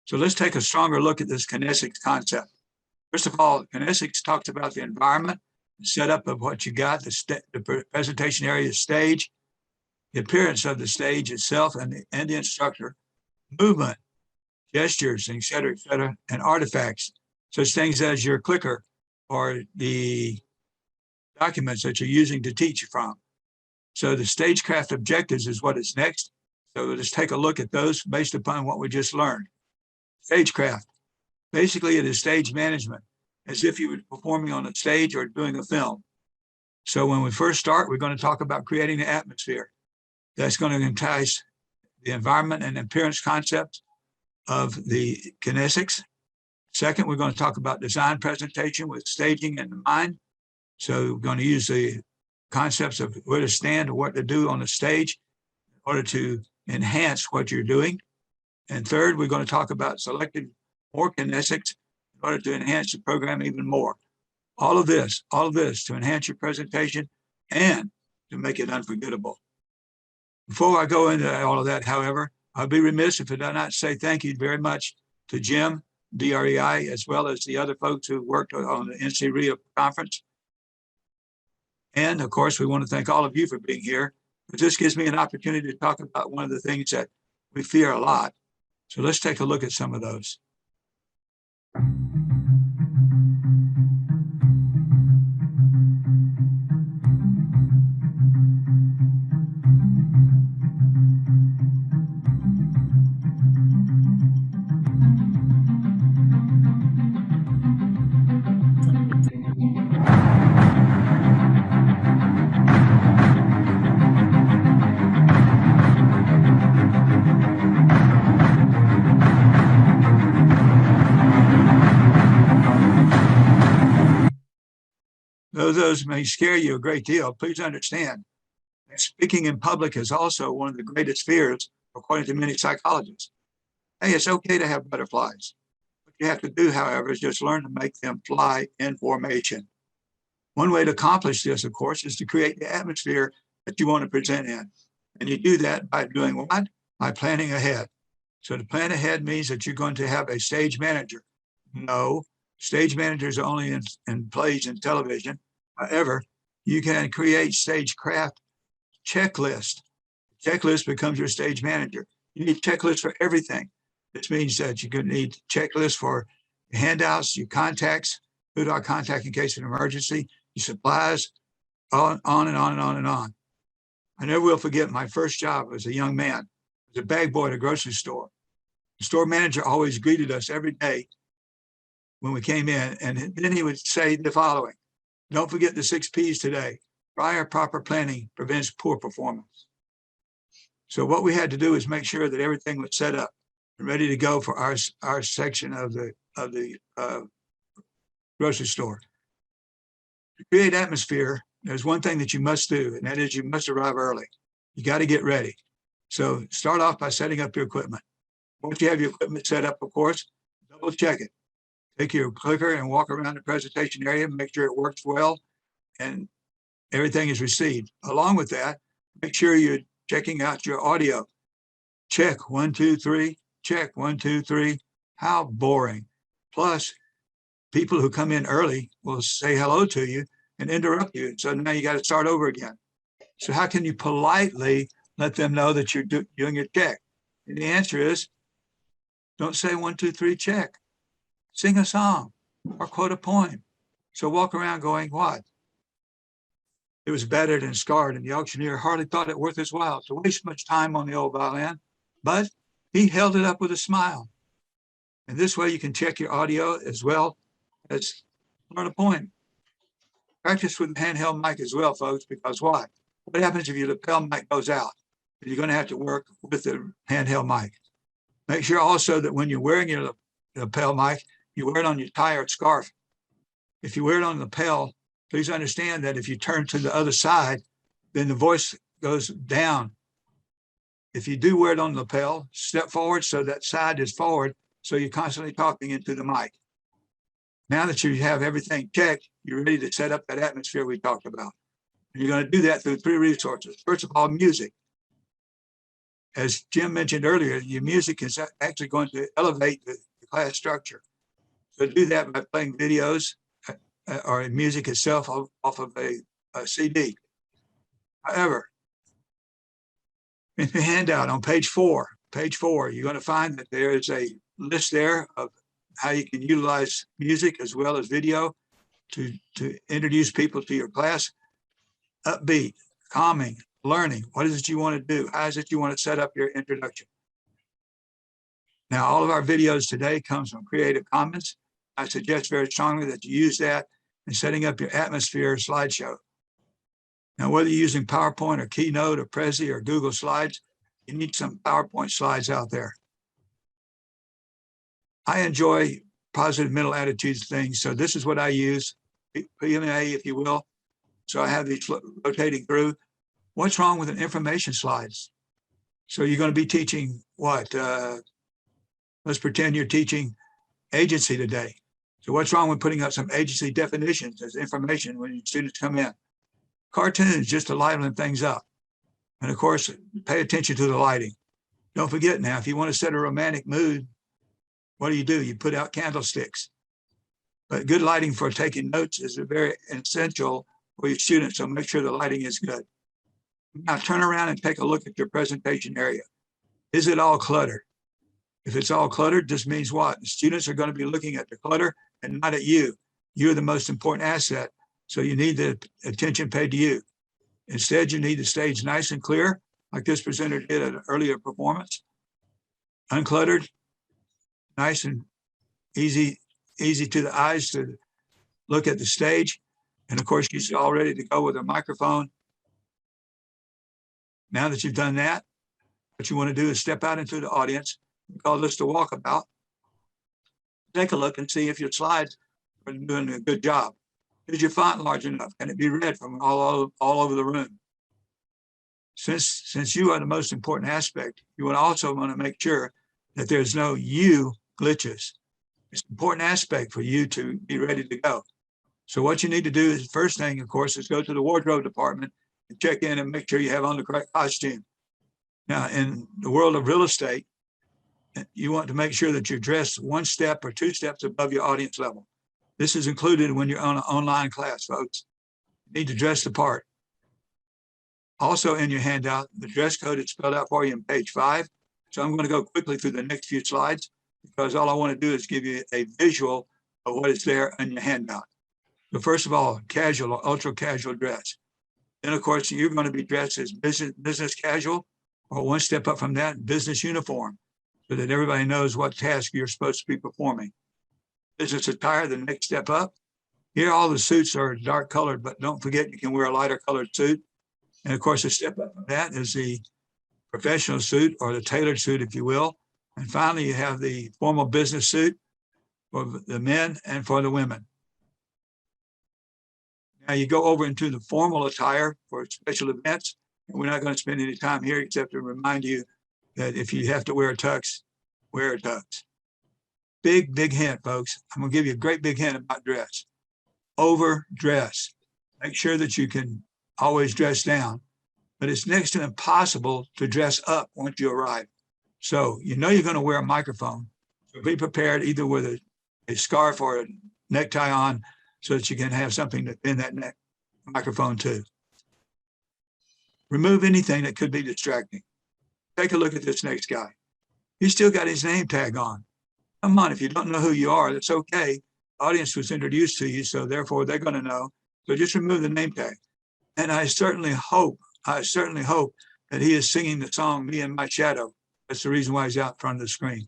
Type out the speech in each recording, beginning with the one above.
So let's take a stronger look at this kinesics concept. First of all, kinesics talks about the environment, the setup of what you got, the presentation area, the stage, the appearance of the stage itself and the instructor, movement, gestures, et cetera, and artifacts, such things as your clicker or the documents that you're using to teach from. So the stagecraft objectives is what is next. So let's take a look at those based upon what we just learned. Stagecraft, basically it is stage management, as if you were performing on a stage or doing a film. So when we first start, we're going to talk about creating the atmosphere. That's going to entice the environment and appearance concepts of the kinesics. Second, we're going to talk about design presentation with staging in mind. So we're going to use the concepts of where to stand or what to do on the stage in order to enhance what you're doing. And third, we're going to talk about selecting more kinesics in order to enhance the program even more. All of this to enhance your presentation and to make it unforgettable. Before I go into all of that, however, I'd be remiss if I did not say thank you very much to Jim, DREI, as well as the other folks who worked on the NCREA conference. And of course, we want to thank all of you for being here. But this gives me an opportunity to talk about one of the things that we fear a lot. So let's take a look at some of those. Though those may scare you a great deal, please understand that speaking in public is also one of the greatest fears, according to many psychologists. Hey, it's okay to have butterflies. What you have to do, however, is just learn to make them fly in formation. One way to accomplish this, of course, is to create the atmosphere that you want to present in. And you do that by doing what? By planning ahead. So to plan ahead means that you're going to have a stage manager. No, stage managers are only in plays and television. However, you can create stagecraft checklist. Checklist becomes your stage manager. You need checklists for everything. This means that you could need checklists for handouts, your contacts, who do I contact in case of an emergency, your supplies, on and on and on and on. I never will forget my first job as a young man. I was a bag boy at a grocery store. The store manager always greeted us every day when we came in, and then he would say the following: don't forget the 6 P's today. Prior proper planning prevents poor performance. So what we had to do is make sure that everything was set up and ready to go for our section of the grocery store. To create atmosphere, there's one thing that you must do, and that is you must arrive early. You got to get ready. So start off by setting up your equipment. Once you have your equipment set up, of course, double check it. Take your clicker and walk around the presentation area, make sure it works well and everything is received. Along with that, make sure you're checking out your audio. Check 1, 2, 3, check 1, 2, 3. How boring. Plus, people who come in early will say hello to you and interrupt you. So now you got to start over again. So how can you politely let them know that you're doing your check? And the answer is, don't say 1, 2, 3, check. Sing a song or quote a poem. So walk around going, what? It was battered and scarred, and the auctioneer hardly thought it worth his while to waste much time on the old violin, but he held it up with a smile. And this way you can check your audio as well as learn a poem. Practice with the handheld mic as well, folks, because why? What happens if your lapel mic goes out? You're going to have to work with the handheld mic. Make sure also that when you're wearing your lapel mic, you wear it on your tie or scarf. If you wear it on the lapel, please understand that if you turn to the other side, then the voice goes down. If you do wear it on the lapel, step forward so that side is forward, so you're constantly talking into the mic. Now that you have everything checked, you're ready to set up that atmosphere we talked about. And you're going to do that through 3 resources. First of all, music. as Jim mentioned earlier, your music is actually going to elevate the class structure. So do that by playing videos or music itself off of a CD. However, in the handout on page four, you're going to find that there is a list there of how you can utilize music as well as video to introduce people to your class. Upbeat, calming, learning. What is it you want to do? How is it you want to set up your introduction? Now, all of our videos today comes from Creative Commons. I suggest very strongly that you use that in setting up your atmosphere slideshow. Now, whether you're using PowerPoint or Keynote or Prezi or Google Slides, you need some PowerPoint slides out there. I enjoy positive mental attitudes things, so this is what I use, PMA, if you will. So I have these rotating through. What's wrong with an information slides? So you're going to be teaching what? Let's pretend you're teaching agency today. So what's wrong with putting up some agency definitions as information when students come in? Cartoons, just to liven things up. And of course, pay attention to the lighting. Don't forget now, if you want to set a romantic mood, what do? You put out candlesticks. But good lighting for taking notes is very essential for your students, so make sure the lighting is good. Now turn around and take a look at your presentation area. Is it all cluttered? If it's all cluttered, this means what? The students are going to be looking at the clutter and not at you. You're the most important asset, so you need the attention paid to you. Instead, you need the stage nice and clear, like this presenter did at an earlier performance. Uncluttered, nice and easy to the eyes to look at the stage. And of course, you're all ready to go with a microphone. Now that you've done that, what you want to do is step out into the audience. We call this the walkabout. Take a look and see if your slides are doing a good job. Is your font large enough? Can it be read from all over the room? Since you are the most important aspect, you would also want to make sure that there's no you glitches. It's an important aspect for you to be ready to go. So what you need to do is, first thing, of course, is go to the wardrobe department and check in and make sure you have on the correct costume. Now, in the world of real estate, you want to make sure that you're dressed one step or two steps above your audience level. This is included when you're on an online class, folks. You need to dress the part. Also in your handout, the dress code is spelled out for you on page 5. So I'm going to go quickly through the next few slides because all I want to do is give you a visual of what is there in your handout. So first of all, casual or ultra casual dress. Then of course, you're going to be dressed as business casual, or one step up from that, business uniform, so that everybody knows what task you're supposed to be performing. Business attire, the next step up. Here, all the suits are dark colored, but don't forget you can wear a lighter colored suit. And of course, a step up from that is the professional suit or the tailored suit, if you will. And finally, you have the formal business suit for the men and for the women. Now you go over into the formal attire for special events. And we're not going to spend any time here except to remind you that if you have to wear a tux, wear a tux. Big hint, folks. I'm going to give you a great big hint about dress. Overdress. Make sure that you can always dress down, but it's next to impossible to dress up once you arrive. So you know you're going to wear a microphone. So be prepared either with a scarf or a necktie on so that you can have something to pin that microphone to. Remove anything that could be distracting. Take a look at this next guy. He's still got his name tag on. Come on, if you don't know who you are, that's okay. The audience was introduced to you, so therefore they're going to know. So just remove the name tag. And I certainly hope that he is singing the song, Me and My Shadow. That's the reason why he's out in front of the screen.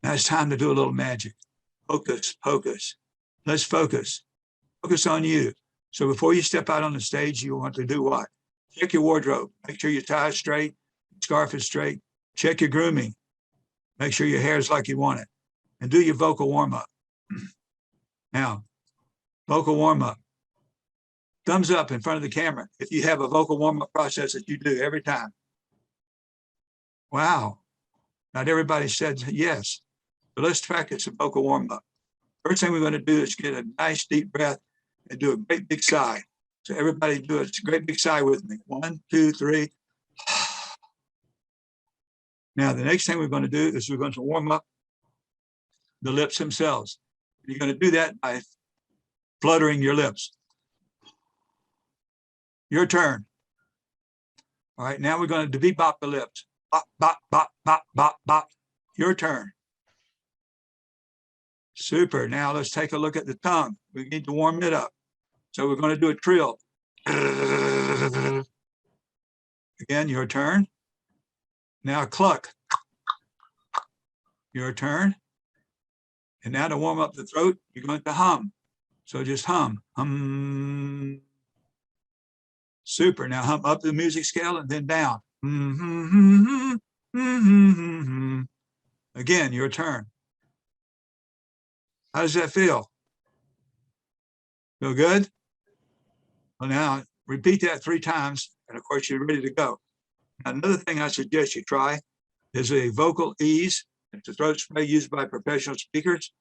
Now it's time to do a little magic. Focus, focus. Let's focus. Focus on you. So before you step out on the stage, you want to do what? Check your wardrobe. Make sure your tie is straight, scarf is straight. Check your grooming. Make sure your hair is like you want it. And do your vocal warm-up. Now, vocal warm-up. Thumbs up in front of the camera if you have a vocal warm-up process that you do every time. Wow. Not everybody said yes. So let's practice a vocal warm-up. First thing we're going to do is get a nice deep breath and do a great big sigh. So everybody do a great big sigh with me. 1, 2, 3. Now, the next thing we're going to do is we're going to warm up the lips themselves. You're going to do that by fluttering your lips. Your turn. All right, now we're going to bebop the lips. Bop, bop, bop, bop, bop, bop. Your turn. Super. Now let's take a look at the tongue. We need to warm it up. So we're going to do a trill. Again, your turn. Now cluck. Your turn. And now to warm up the throat, you're going to hum. So just hum. Hum. Super. Now hum up the music scale and then down. Again, your turn. How does that feel? Feel good? Well, now repeat that 3 times, and of course you're ready to go. Now, another thing I suggest you try is a vocal ease. It's a throat spray used by professional speakers,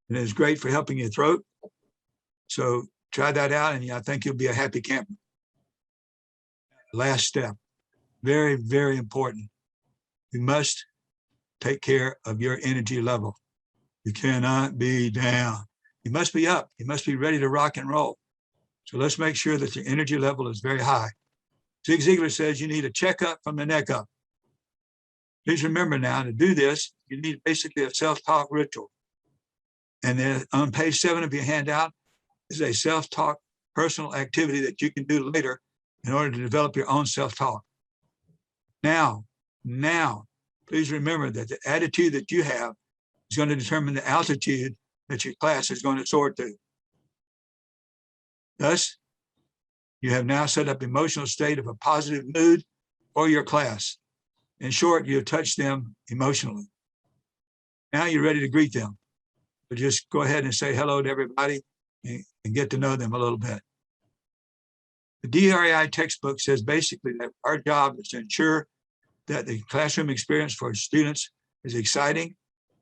and it's great for helping your throat. So try that out, and I think you'll be a happy camper. Last step, very, very important. You must take care of your energy level. You cannot be down. You must be up. You must be ready to rock and roll. So let's make sure that your energy level is very high. Zig Ziglar says you need a checkup from the neck up. Please remember now, to do this, you need basically a self-talk ritual. And then on page 7 of your handout is a self-talk personal activity that you can do later in order to develop your own self-talk. Now, please remember that the attitude that you have is going to determine the altitude that your class is going to soar to. Thus, you have now set up emotional state of a positive mood for your class. In short, you have touched them emotionally. Now you're ready to greet them. So just go ahead and say hello to everybody and get to know them a little bit. The DREI textbook says basically that our job is to ensure that the classroom experience for students is exciting,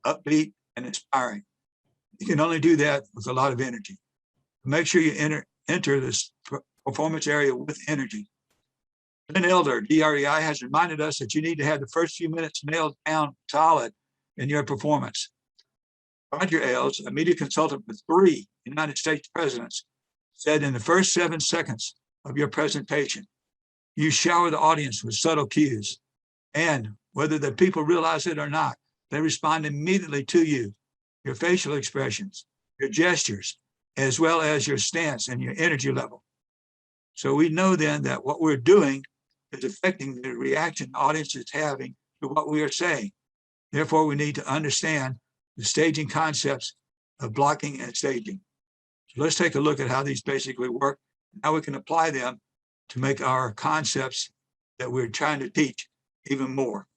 upbeat, and inspiring. You can only do that with a lot of energy. Make sure you enter this performance area with energy. Lynn Elder, DREI, has reminded us that you need to have the first few minutes nailed down solid in your performance. Roger Ailes, a media consultant for 3 United States presidents, said in the first 7 seconds of your presentation, you shower the audience with subtle cues. And whether the people realize it or not, they respond immediately to you, your facial expressions, your gestures, as well as your stance and your energy level. So we know then that what we're doing is affecting the reaction the audience is having to what we are saying. Therefore, we need to understand the staging concepts of blocking and staging. So let's take a look at how these basically work, and how we can apply them to make our concepts that we're trying to teach even more.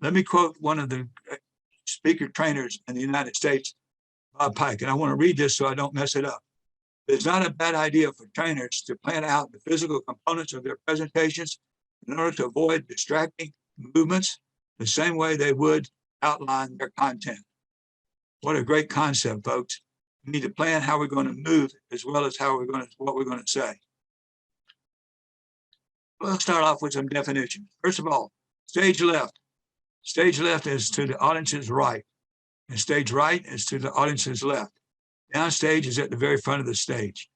Let me quote one of the speaker trainers in the United States, Bob Pike, and I want to read this so I don't mess it up. It's not a bad idea for trainers to plan out the physical components of their presentations in order to avoid distracting movements the same way they would outline their content. What a great concept, folks. We need to plan how we're going to move as well as what we're going to say. Let's start off with some definitions. First of all, stage left. Stage left is to the audience's right, and stage right is to the audience's left. Downstage is at the very front of the stage.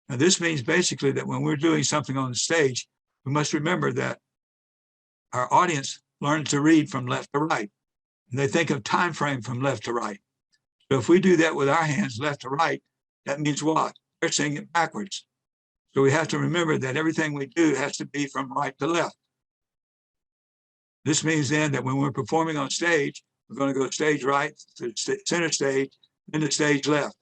Now, this means basically that when we're doing something on the stage, we must remember that our audience learns to read from left to right, and they think of time frame from left to right. So if we do that with our hands left to right, that means what? They're saying it backwards. So we have to remember that everything we do has to be from right to left. This means then that when we're performing on stage, we're going to go stage right to center stage, then the stage left.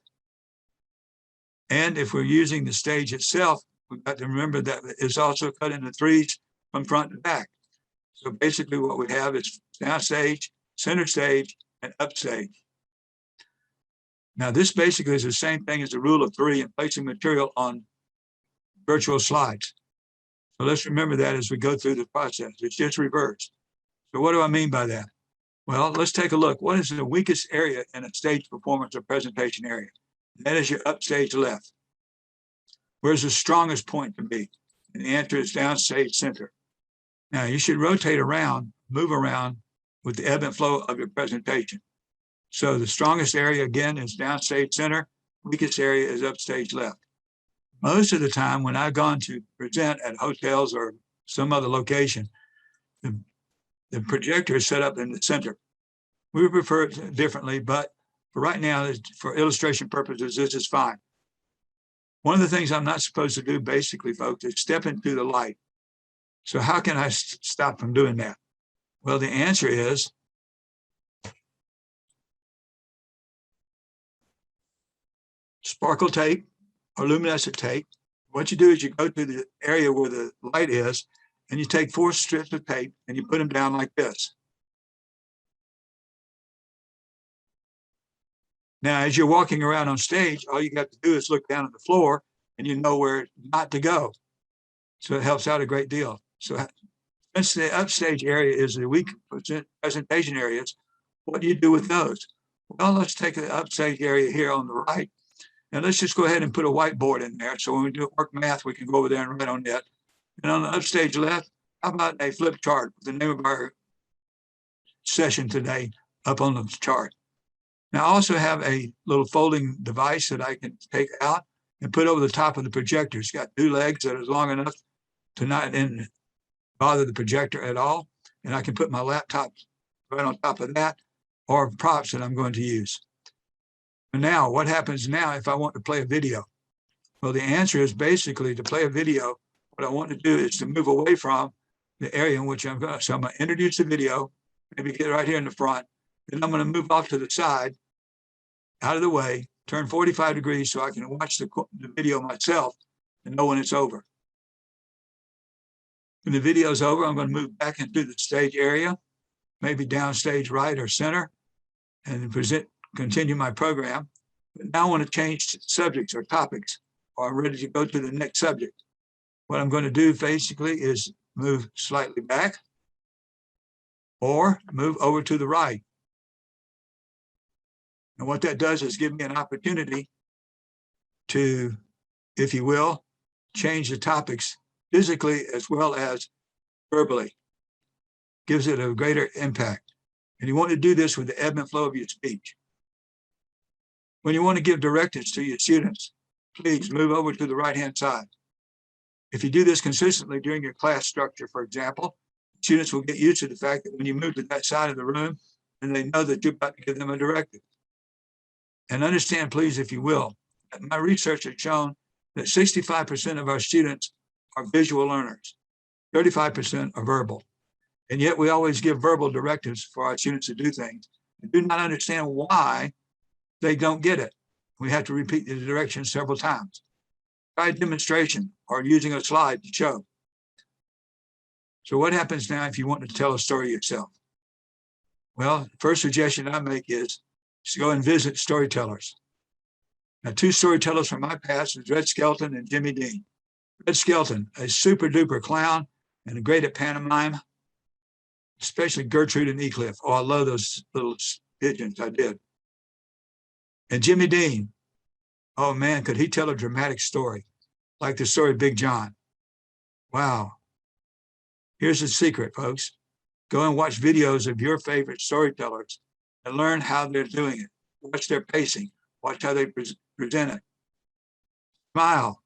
And if we're using the stage itself, we've got to remember that it's also cut into 3s from front to back. So basically what we have is downstage, center stage, and upstage. Now this basically is the same thing as the rule of 3 in placing material on virtual slides. So let's remember that as we go through the process. It's just reversed. So what do I mean by that? Well, let's take a look. What is the weakest area in a stage performance or presentation area? That is your upstage left. Where's the strongest point to be? And the answer is downstage center. Now you should rotate around, move around with the ebb and flow of your presentation. So the strongest area again is downstage center, weakest area is upstage left. Most of the time when I've gone to present at hotels or some other location, the projector is set up in the center. We would prefer it differently, but for right now, for illustration purposes, this is fine. One of the things I'm not supposed to do, basically, folks, is step into the light. So how can I stop from doing that? Well, the answer is sparkle tape or luminescent tape. What you do is you go to the area where the light is, and you take 4 strips of tape and you put them down like this. Now, as you're walking around on stage, all you got to do is look down at the floor and you know where not to go. So it helps out a great deal. So since the upstage area is the weak presentation areas, what do you do with those? Well, let's take the upstage area here on the right, and let's just go ahead and put a whiteboard in there. So when we do work math, we can go over there and write on that. And on the upstage left, how about a flip chart with the name of our session today up on the chart? Now, I also have a little folding device that I can take out and put over the top of the projector. It's got 2 legs that is long enough to not bother the projector at all. And I can put my laptop right on top of that or props that I'm going to use. And now, what happens now if I want to play a video? Well, the answer is basically to play a video, what I want to do is to move away from the area in which I'm going. So I'm going to introduce the video, maybe get right here in the front. Then I'm going to move off to the side, out of the way, turn 45 degrees so I can watch the video myself and know when it's over. When the video is over, I'm going to move back into the stage area, maybe downstage right or center, and continue my program. But now I want to change subjects or topics, or I'm ready to go to the next subject. What I'm going to do basically is move slightly back or move over to the right. And what that does is give me an opportunity to, if you will, change the topics physically as well as verbally. Gives it a greater impact. And you want to do this with the ebb and flow of your speech. When you want to give directives to your students, please move over to the right-hand side. If you do this consistently during your class structure, for example, students will get used to the fact that when you move to that side of the room, then they know that you're about to give them a directive. And understand, please, if you will, that my research has shown that 65% of our students are visual learners, 35% are verbal. And yet we always give verbal directives for our students to do things and do not understand why they don't get it. We have to repeat the directions several times. Try a demonstration or using a slide to show. So what happens now if you want to tell a story yourself? Well, the first suggestion I make is to go and visit storytellers. Now, 2 storytellers from my past is Red Skelton and Jimmy Dean. Red Skelton, a super duper clown and great at pantomime, especially Gertrude and Eclipse. Oh, I love those little pigeons, I did. And Jimmy Dean, oh man, could he tell a dramatic story, like the story of Big John. Wow. Here's the secret, folks. Go and watch videos of your favorite storytellers and learn how they're doing it. Watch their pacing. Watch how they present it. Smile.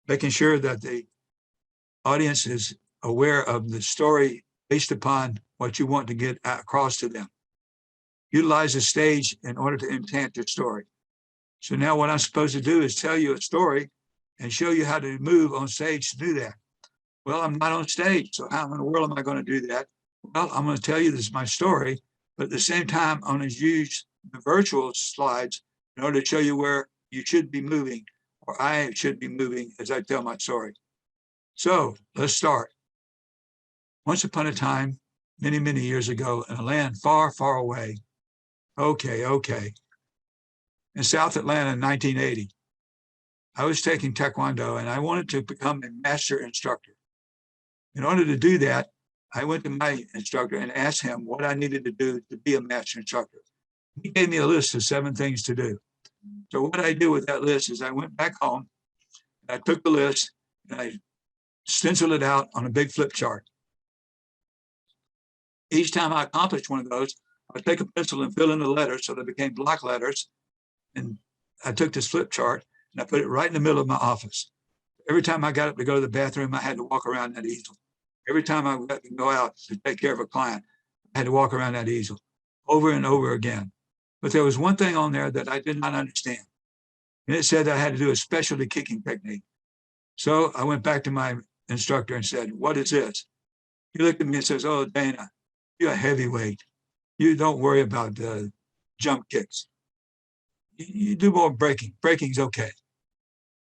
Making sure that the audience is aware of the story based upon what you want to get across to them. Utilize the stage in order to enhance your story. So now what I'm supposed to do is tell you a story and show you how to move on stage to do that. Well, I'm not on stage, so how in the world am I going to do that? Well, I'm going to tell you this is my story, but at the same time, I'm going to use the virtual slides in order to show you where you should be moving, or I should be moving as I tell my story. So let's start. Once upon a time, many, many years ago, in a land far, far away, in South Atlanta in 1980, I was taking Taekwondo and I wanted to become a master instructor. In order to do that, I went to my instructor and asked him what I needed to do to be a master instructor. He gave me a list of 7 things to do. So what I did with that list is I went back home, and I took the list, and I stencil it out on a big flip chart. Each time I accomplished one of those, I would take a pencil and fill in the letters so they became block letters. And I took this flip chart and I put it right in the middle of my office. Every time I got up to go to the bathroom, I had to walk around that easel. Every time I got to go out to take care of a client, I had to walk around that easel over and over again. But there was one thing on there that I did not understand. And it said that I had to do a specialty kicking technique. So I went back to my instructor and said, "What is this?" He looked at me and says, "Oh, Dana, you're a heavyweight. You don't worry about the jump kicks. You do more breaking. Breaking's okay."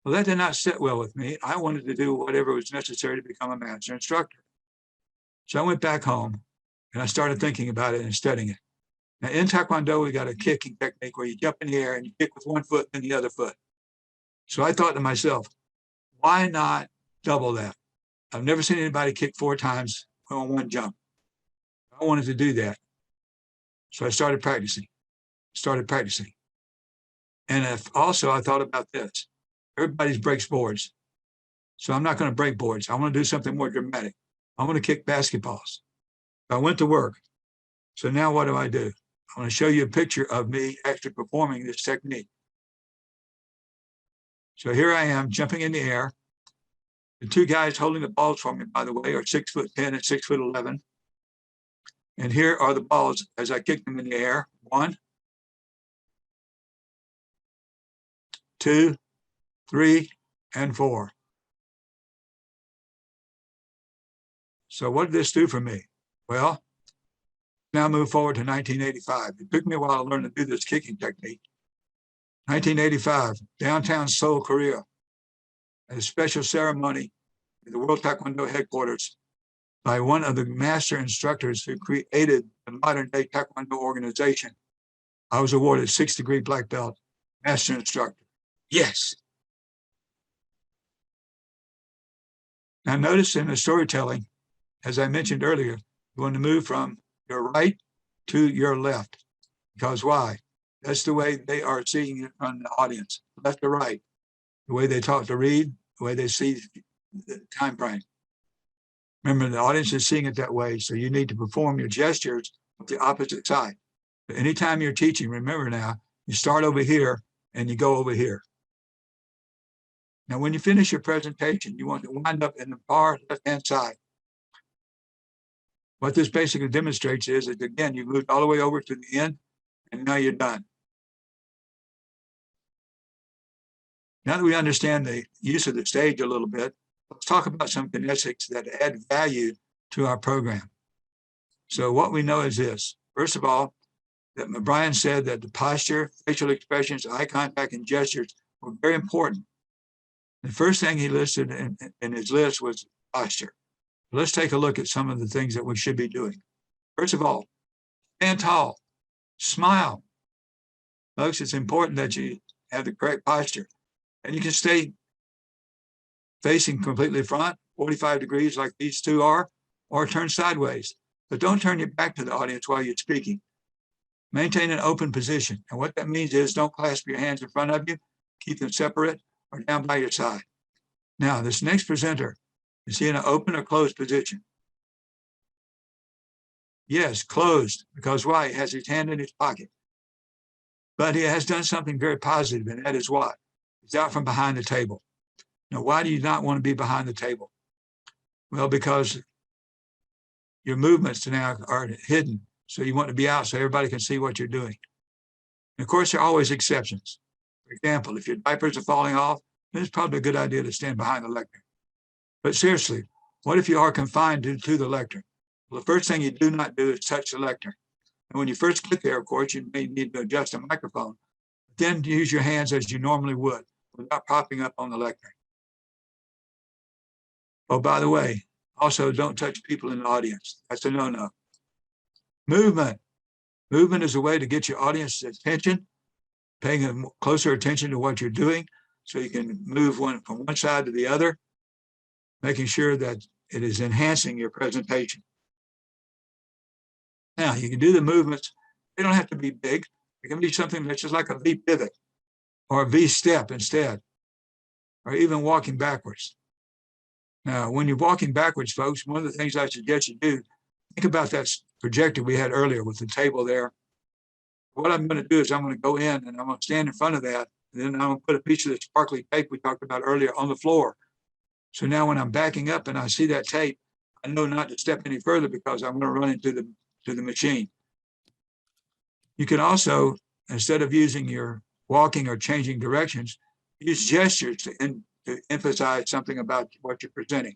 Well, that did not sit well with me. I wanted to do whatever was necessary to become a master instructor. So I went back home and I started thinking about it and studying it. Now in Taekwondo, we got a kicking technique where you jump in the air and you kick with one foot and the other foot. So I thought to myself, why not double that? I've never seen anybody kick 4 times on one jump. I wanted to do that. So I started practicing. And also I thought about this. Everybody breaks boards. So I'm not going to break boards. I want to do something more dramatic. I want to kick basketballs. I went to work. So now what do? I want to show you a picture of me actually performing this technique. So here I am jumping in the air. The 2 guys holding the balls for me, by the way, are 6'10" and 6'11". And here are the balls as I kick them in the air. 1, 2, 3, and 4. So what did this do for me? Well, now move forward to 1985. It took me a while to learn to do this kicking technique. 1985, downtown Seoul, Korea, at a special ceremony at the World Taekwondo headquarters by one of the master instructors who created the modern day Taekwondo organization. I was awarded 6th-degree black belt master instructor. Yes. Now notice in the storytelling, as I mentioned earlier, you want to move from your right to your left. Because why? That's the way they are seeing it from the audience, left to right. The way they talk to read, the way they see the time frame. Remember, the audience is seeing it that way, so you need to perform your gestures with the opposite side. But anytime you're teaching, remember now, you start over here and you go over here. Now, when you finish your presentation, you want to wind up in the far left-hand side. What this basically demonstrates is that, again, you moved all the way over to the end, and now you're done. Now that we understand the use of the stage a little bit, let's talk about some kinesics that add value to our program. So what we know is this. First of all, that Brian said that the posture, facial expressions, eye contact, and gestures were very important. The first thing he listed in his list was posture. Let's take a look at some of the things that we should be doing. First of all, stand tall, smile. Folks, it's important that you have the correct posture. And you can stay facing completely front, 45 degrees like these 2 are, or turn sideways. But don't turn your back to the audience while you're speaking. Maintain an open position. And what that means is don't clasp your hands in front of you, keep them separate or down by your side. Now, this next presenter, is he in an open or closed position? Yes, closed, because why? He has his hand in his pocket. But he has done something very positive, and that is what? He's out from behind the table. Now, why do you not want to be behind the table? Well, because your movements now are hidden. So you want to be out so everybody can see what you're doing. And of course, there are always exceptions. For example, if your diapers are falling off, then it's probably a good idea to stand behind the lectern. But seriously, what if you are confined to the lectern? Well, the first thing you do not do is touch the lectern. And when you first get there, of course, you may need to adjust a microphone. Then use your hands as you normally would without propping up on the lectern. Oh, by the way, also don't touch people in the audience. That's a no-no. Movement. Movement is a way to get your audience's attention, paying a closer attention to what you're doing so you can move from one side to the other, making sure that it is enhancing your presentation. Now, you can do the movements. They don't have to be big. It can be something that's just like a V pivot or a V step instead, or even walking backwards. Now, when you're walking backwards, folks, one of the things I suggest you do, think about that projector we had earlier with the table there. What I'm going to do is I'm going to go in and I'm going to stand in front of that. And then I'm going to put a piece of the sparkly tape we talked about earlier on the floor. So now when I'm backing up and I see that tape, I know not to step any further because I'm going to run into the machine. You can also, instead of using your walking or changing directions, use gestures to emphasize something about what you're presenting.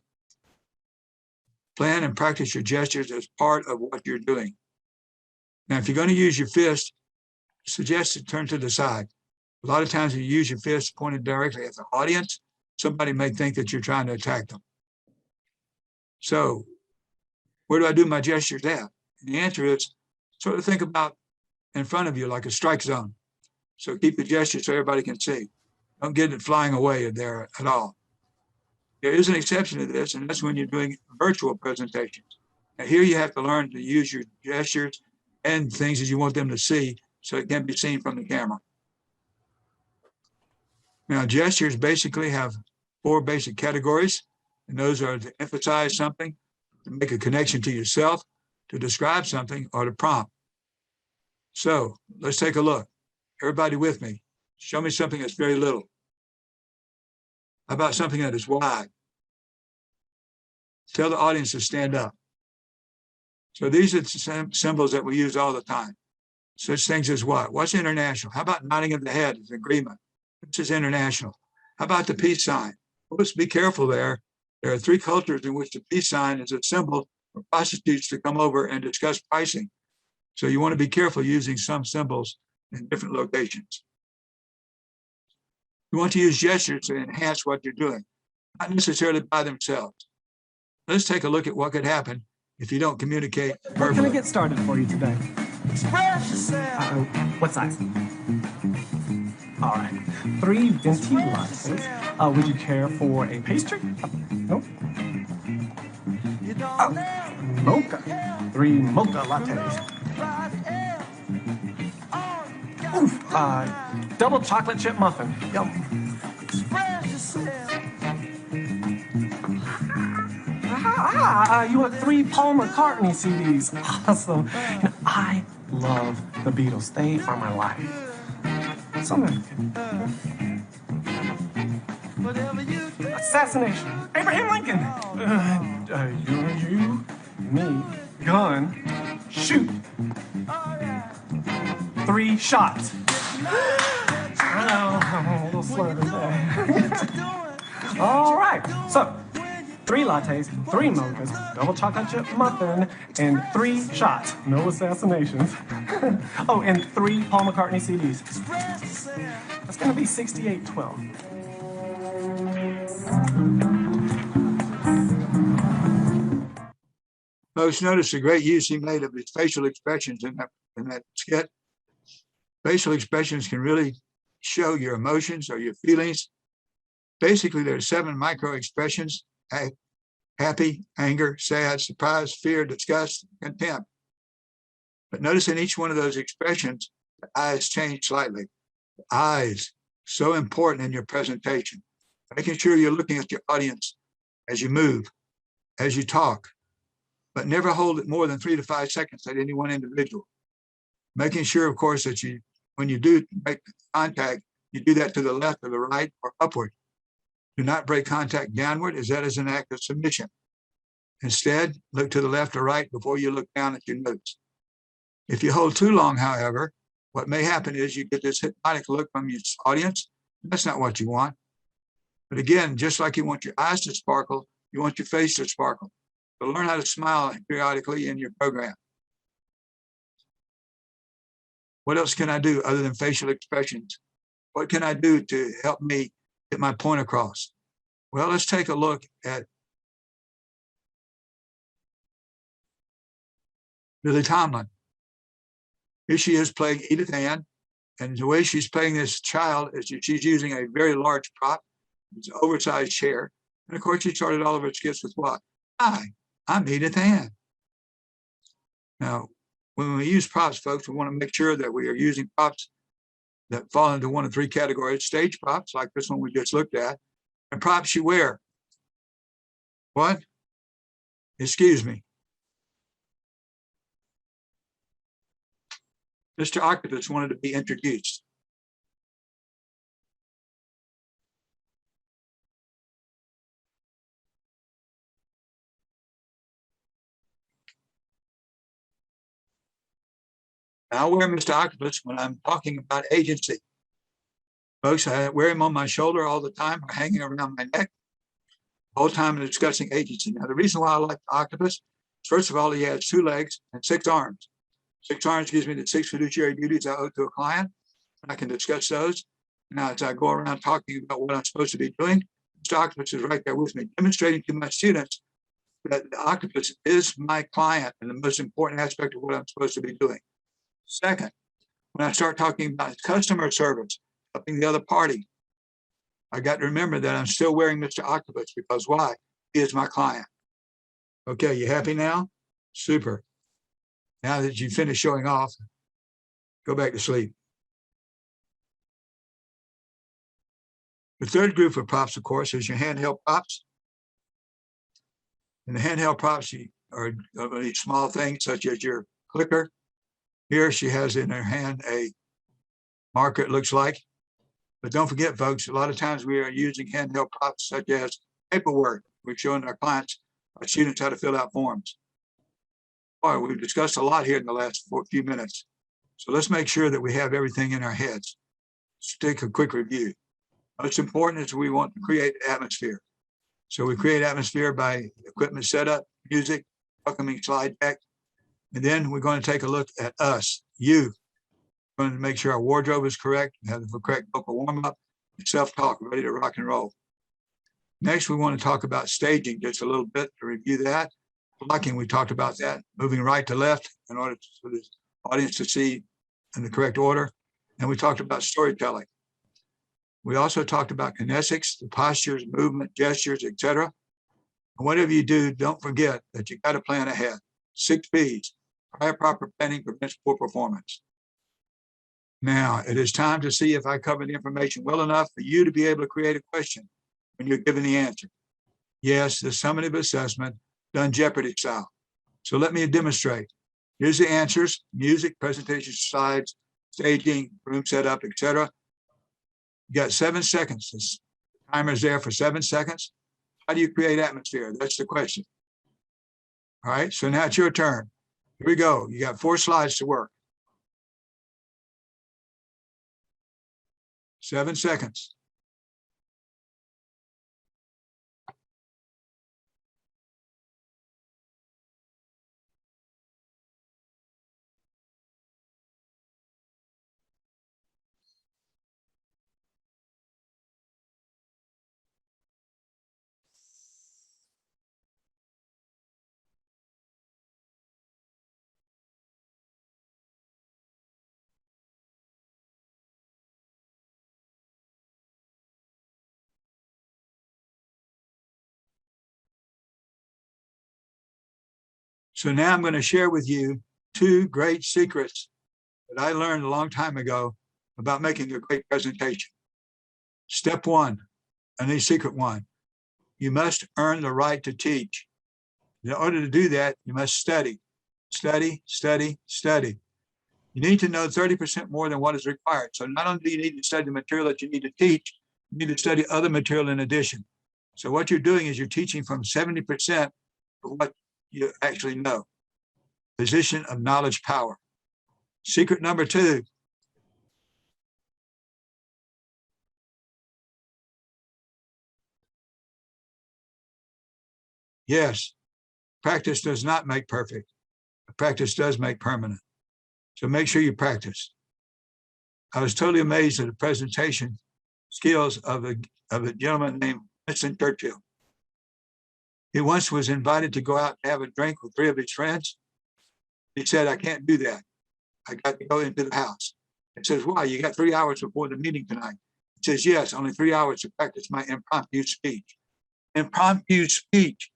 Plan and practice your gestures as part of what you're doing. Now, if you're going to use your fist, suggest to turn to the side. A lot of times when you use your fist pointed directly at the audience, somebody may think that you're trying to attack them. So where do I do my gestures at? And the answer is sort of think about in front of you like a strike zone. So keep the gesture so everybody can see. Don't get it flying away there at all. There is an exception to this, and that's when you're doing virtual presentations. Now here you have to learn to use your gestures and things that you want them to see so it can be seen from the camera. Now gestures basically have 4 basic categories, and those are to emphasize something, to make a connection to yourself, to describe something, or to prompt. So let's take a look. Everybody with me. Show me something that's very little. How about something that is wide? Tell the audience to stand up. So these are the symbols that we use all the time. Such things as what? What's international? How about nodding of the head as agreement? This is international. How about the peace sign? Well, let's be careful there. There are 3 cultures in which the peace sign is a symbol for prostitutes to come over and discuss pricing. So you want to be careful using some symbols in different locations. You want to use gestures to enhance what you're doing, not necessarily by themselves. Let's take a look at what could happen if you don't communicate verbally. What can I get started for you today? What size? All right. 3 venti lattes. Would you care for a pastry? Nope. Oh, mocha. 3 mocha lattes. Oof. Double chocolate chip muffin. Yum. You want 3 Paul McCartney CDs. Awesome. You know, I love the Beatles. They are my life. Assassination. Abraham Lincoln. You, me, gun, shoot. 3 shots. I know, I'm a little slow today. All right, so 3 lattes, 3 mochas, double chocolate chip muffin, and 3 shots. No assassinations. Oh, and 3 Paul McCartney CDs. That's gonna be 68.12. Folks, notice the great use he made of his facial expressions in that skit. Facial expressions can really show your emotions or your feelings. Basically, there are 7 micro expressions: happy, anger, sad, surprise, fear, disgust, contempt. But notice in each one of those expressions, the eyes change slightly. The eyes, so important in your presentation. Making sure you're looking at your audience as you move, as you talk, but never hold it more than 3 to 5 seconds at any one individual. Making sure, of course, that when you do make contact, you do that to the left or the right or upward. Do not break contact downward, as that is an act of submission. Instead, look to the left or right before you look down at your notes. If you hold too long, however, what may happen is you get this hypnotic look from your audience. That's not what you want. But again, just like you want your eyes to sparkle, you want your face to sparkle. So learn how to smile periodically in your program. What else can I do other than facial expressions? What can I do to help me get my point across? Well, let's take a look at Lily Tomlin. Here she is playing Edith Ann, and the way she's playing this child is she's using a very large prop. It's an oversized chair. And of course, she started all of her skits with what? Hi, I'm Edith Ann. Now, when we use props, folks, we want to make sure that we are using props that fall into one of 3 categories: stage props, like this one we just looked at, and props you wear. What? Excuse me. Mr. Octopus wanted to be introduced. I wear Mr. Octopus when I'm talking about agency. Folks, I wear him on my shoulder all the time, or hanging around my neck, the whole time I'm discussing agency. Now, the reason why I like the octopus is, first of all, he has 2 legs and 6 arms. 6 arms gives me the 6 fiduciary duties I owe to a client, and I can discuss those. Now, as I go around talking about what I'm supposed to be doing, Mr. Octopus is right there with me, demonstrating to my students that the octopus is my client and the most important aspect of what I'm supposed to be doing. Second, when I start talking about customer service, helping the other party, I got to remember that I'm still wearing Mr. Octopus, because why? He is my client. Okay, you happy now? Super. Now that you finished showing off, go back to sleep. The third group of props, of course, is your handheld props. And the handheld props are these small things such as your clicker. Here she has in her hand a marker, it looks like. But don't forget, folks, a lot of times we are using handheld props such as paperwork. We're showing our clients, our students, how to fill out forms. Boy, we've discussed a lot here in the last few minutes. So let's make sure that we have everything in our heads. Let's take a quick review. Most important is we want to create atmosphere. So we create atmosphere by equipment setup, music, welcoming slide deck. And then we're going to take a look at us, you. We're going to make sure our wardrobe is correct, have the correct vocal warm-up, self-talk, ready to rock and roll. Next, we want to talk about staging just a little bit to review that. Blocking, we talked about that, moving right to left in order for the audience to see in the correct order. And we talked about storytelling. We also talked about kinesics, the postures, movement, gestures, etc. And whatever you do, don't forget that you got to plan ahead. 6 P's. Prior proper planning prevents poor performance. Now, it is time to see if I covered the information well enough for you to be able to create a question when you're given the answer. Yes, the summative assessment done Jeopardy style. So let me demonstrate. Here's the answers: music, presentation slides, staging, room setup, etc. You got 7 seconds. The timer's there for 7 seconds. How do you create atmosphere? That's the question. All right, so now it's your turn. Here we go. You got 4 slides to work. 7 seconds. So now I'm going to share with you 2 great secrets that I learned a long time ago about making a great presentation. Step 1, and the secret 1, you must earn the right to teach. In order to do that, you must study, study, study, study. You need to know 30% more than what is required. So not only do you need to study the material that you need to teach, you need to study other material in addition. So what you're doing is you're teaching from 70% of what you actually know. Position of knowledge power. Secret number 2. Yes, practice does not make perfect. Practice does make permanent. So make sure you practice. I was totally amazed at the presentation skills of a gentleman named Winston Churchill. He once was invited to go out and have a drink with 3 of his friends. He said, I can't do that. I got to go into the house. He says, why? You got 3 hours before the meeting tonight. He says, yes, only 3 hours to practice my impromptu speech. Impromptu speech.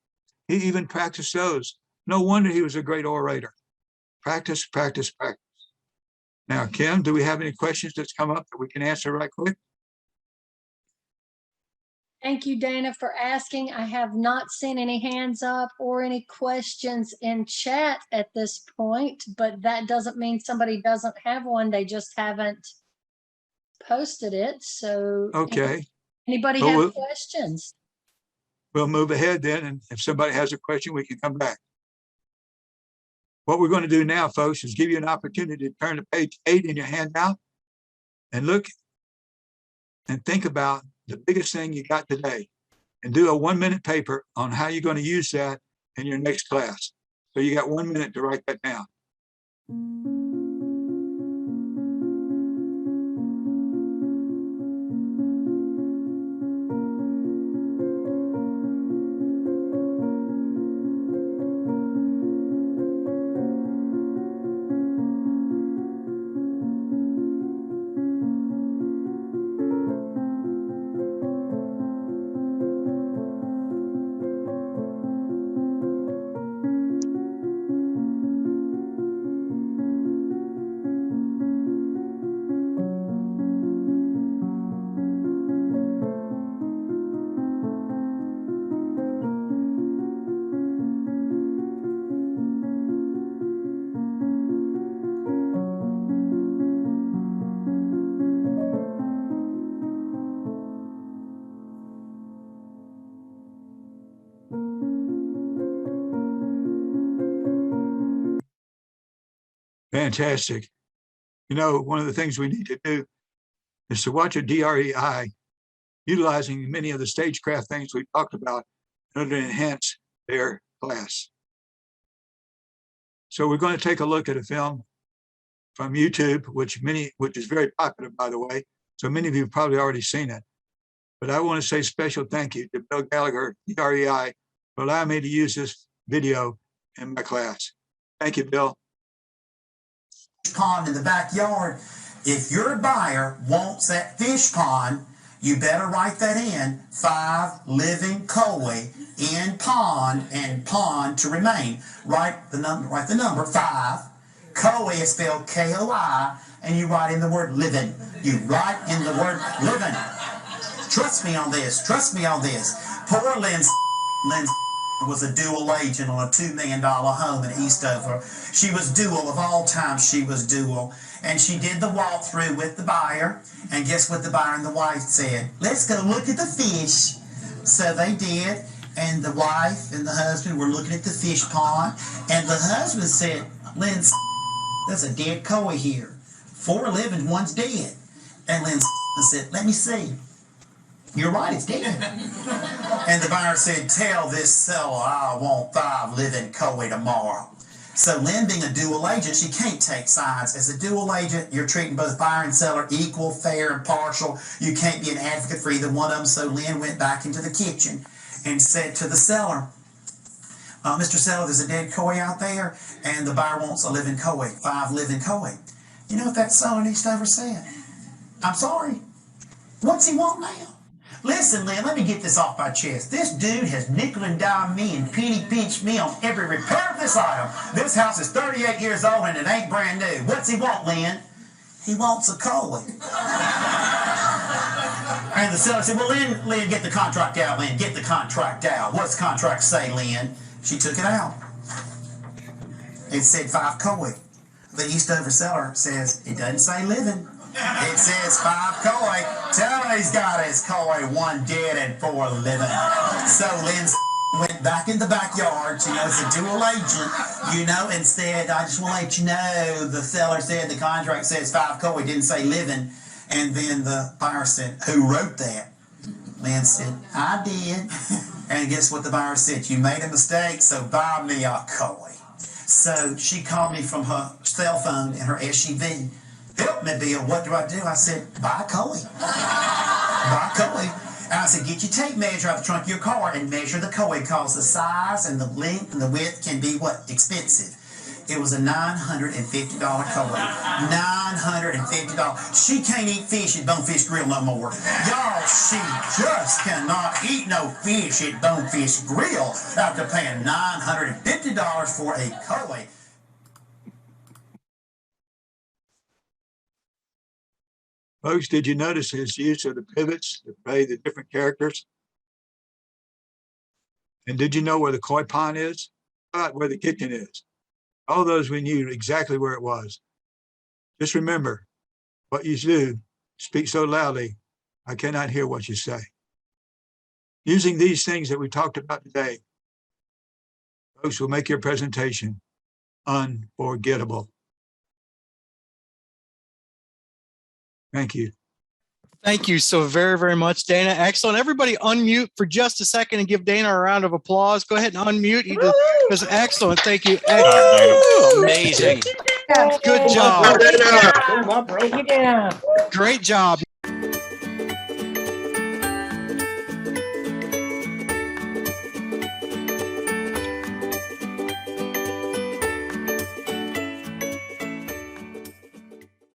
He even practiced those. No wonder he was a great orator. Practice, practice, practice. Now, Kim, do we have any questions that's come up that we can answer right quick? Thank you, Dana, for asking. I have not seen any hands up or any questions in chat at this point, but that doesn't mean somebody doesn't have one. They just haven't posted it. So Okay, anybody Well, have questions? we'll move ahead then. And if somebody has a question, we can come back. What we're going to do now, folks, is give you an opportunity to turn to page 8 in your handout and look and think about the biggest thing you got today and do a 1-minute paper on how you're going to use that in your next class. So you got 1 minute to write that down. Fantastic. You know, one of the things we need to do is to watch a DREI utilizing many of the stagecraft things we talked about in order to enhance their class. So we're going to take a look at a film from YouTube, which is very popular, by the way. So many of you have probably already seen it. But I want to say special thank you to Bill Gallagher, DREI, for allowing me to use this video in my class. Thank you, Bill. Pond in the backyard. If your buyer wants that fish pond, you better write that in. 5 living koi in pond and pond to remain. Write the number 5. Koi is spelled K-O-I, and you write in the word living. You write in the word living. Trust me on this. Trust me on this. Poor Lynn was a dual agent on a $2 million home in Eastover. She was dual, of all times she was dual. And she did the walkthrough with the buyer. And guess what the buyer and the wife said? Let's go look at the fish. So they did. And the wife and the husband were looking at the fish pond. And the husband said, Lynn, there's a dead koi here. 4 living, one's dead. And Lynn said, let me see. You're right, it's dead. And the buyer said, tell this seller I want 5 living koi tomorrow. So Lynn, being a dual agent, she can't take sides. As a dual agent, you're treating both buyer and seller equal, fair, and partial. You can't be an advocate for either one of them. So Lynn went back into the kitchen and said to the seller, Mr. Seller, there's a dead koi out there, and the buyer wants a living koi, 5 living koi. You know what that seller in Eastover said? I'm sorry. What's he want now? Listen, Lynn, let me get this off my chest. This dude has nickel and dimed me and penny pinched me on every repair of this item. This house is 38 years old and it ain't brand new. What's he want, Lynn? He wants a koi. And the seller said, well, Lynn, get the contract out, Lynn. Get the contract out. What's the contract say, Lynn? She took it out. It said 5 koi. The Eastover seller says, it doesn't say living. It says 5 koi. Tell him he's got his koi, 1 dead and 4 living. So Lynn went back in the backyard, you know, as a dual agent, you know, and said, I just want to let you know, the seller said the contract says 5 koi, didn't say living. And then the buyer said, who wrote that? Lynn said, I did. And guess what the buyer said? You made a mistake, so buy me a koi. So she called me from her cell phone in her SUV. Help me, Bill. What do? I said, buy a koi. Buy a koi. And I said, get your tape measure out of the trunk of your car and measure the koi, because the size and the length and the width can be what? Expensive. It was a $950 koi. $950. She can't eat fish at Bonefish Grill no more. Y'all, she just cannot eat no fish at Bonefish Grill after paying $950 for a koi. Folks, did you notice his use of the pivots to play the different characters? And did you know where the koi pond is? How about where the kitchen is? All those we knew exactly where it was. Just remember what you do, speak so loudly, I cannot hear what you say. Using these things that we talked about today, folks, will make your presentation unforgettable. Thank you. Thank you so very, very much, Dana. Excellent. Everybody unmute for just a second and give Dana a round of applause. Go ahead and unmute. He does excellent. Thank you. Amazing. Good job. Yeah. Great job.